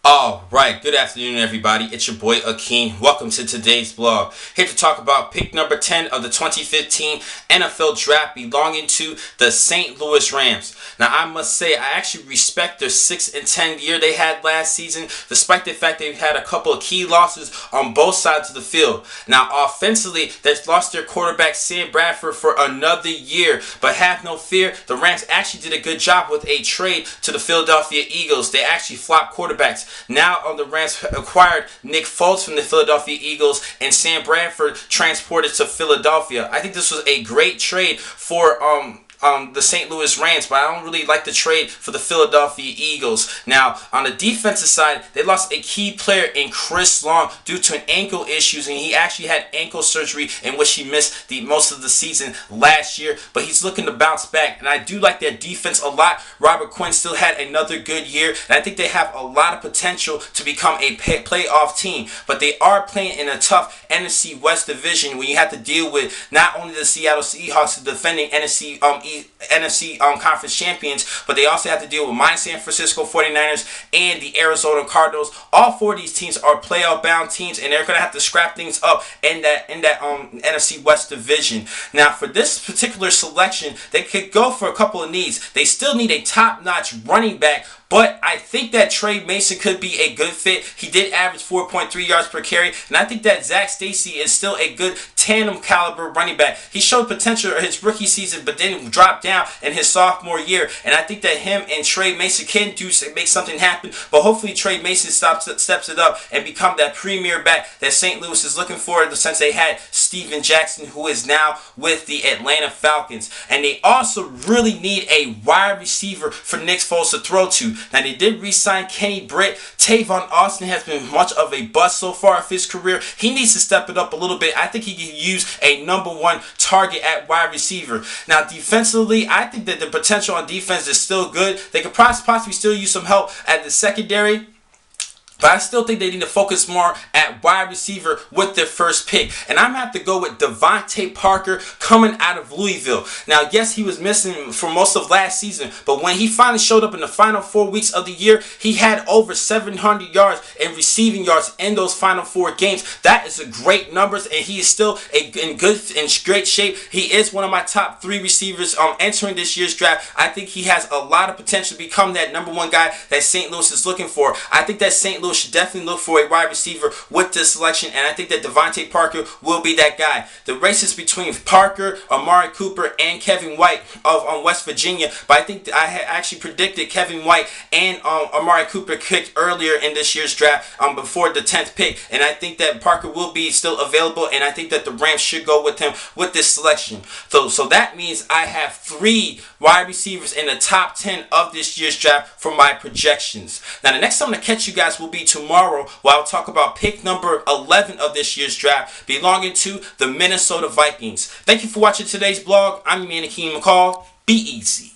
Alright, good afternoon everybody. It's your boy Akeem. Welcome to today's vlog. Here to talk about pick number 10 of the 2015 NFL Draft belonging to the St. Louis Rams. Now I must say I actually respect their 6-10 year they had last season, despite the fact they've had a couple of key losses on both sides of the field. Now offensively, they've lost their quarterback Sam Bradford for another year, but have no fear, the Rams actually did a good job with a trade to the Philadelphia Eagles. They actually flopped quarterbacks. Now the Rams acquired Nick Foles from the Philadelphia Eagles and Sam Bradford transported to Philadelphia. I think this was a great trade for the St. Louis Rams, but I don't really like the trade for the Philadelphia Eagles. Now, on the defensive side, they lost a key player in Chris Long due to an ankle issues, and he actually had ankle surgery in which he missed most of the season last year, but he's looking to bounce back, and I do like their defense a lot. Robert Quinn still had another good year, and I think they have a lot of potential to become a playoff team, but they are playing in a tough NFC West division when you have to deal with not only the Seattle Seahawks, the defending NFC Conference champions, but they also have to deal with my San Francisco 49ers and the Arizona Cardinals. All four of these teams are playoff bound teams, and they're going to have to scrap things up in that NFC West division. Now, for this particular selection, they could go for a couple of needs. They still need a top-notch running back, but I think that Trey Mason could be a good fit. He did average 4.3 yards per carry, and I think that Zach Stacy is still a good tandem caliber running back. He showed potential in his rookie season, but then dropped down in his sophomore year, and I think that him and Trey Mason can make something happen, but hopefully Trey Mason steps it up and become that premier back that St. Louis is looking for, since they had Steven Jackson, who is now with the Atlanta Falcons. And they also really need a wide receiver for Nick Foles to throw to. Now, they did re-sign Kenny Britt. Tavon Austin has been much of a bust so far of his career. He needs to step it up a little bit. I think he can use a #1 target at wide receiver. Now, defensively, I think that the potential on defense is still good. They could possibly still use some help at the secondary, but I still think they need to focus more at wide receiver with their first pick. And I'm going to have to go with Dante Parker coming out of Louisville. Now, yes, he was missing for most of last season, but when he finally showed up in the final 4 weeks of the year, he had over 700 yards in receiving yards in those final 4 games. That is a great numbers, and he is still in great shape. He is one of my top 3 receivers entering this year's draft. I think he has a lot of potential to become that #1 guy that St. Louis is looking for. I think that St. Louis should definitely look for a wide receiver with this selection, and I think that Dante Parker will be that guy. The race is between Parker, Amari Cooper, and Kevin White of West Virginia, but I think I had actually predicted Kevin White and Amari Cooper kicked earlier in this year's draft before the 10th pick, and I think that Parker will be still available, and I think that the Rams should go with him with this selection. So that means I have 3 wide receivers in the top 10 of this year's draft for my projections. Now, the next time I'm going to catch you guys will be tomorrow, where I'll talk about pick number 11 of this year's draft belonging to the Minnesota Vikings. Thank you for watching today's vlog. I'm your man, Akeem McCall. Be easy.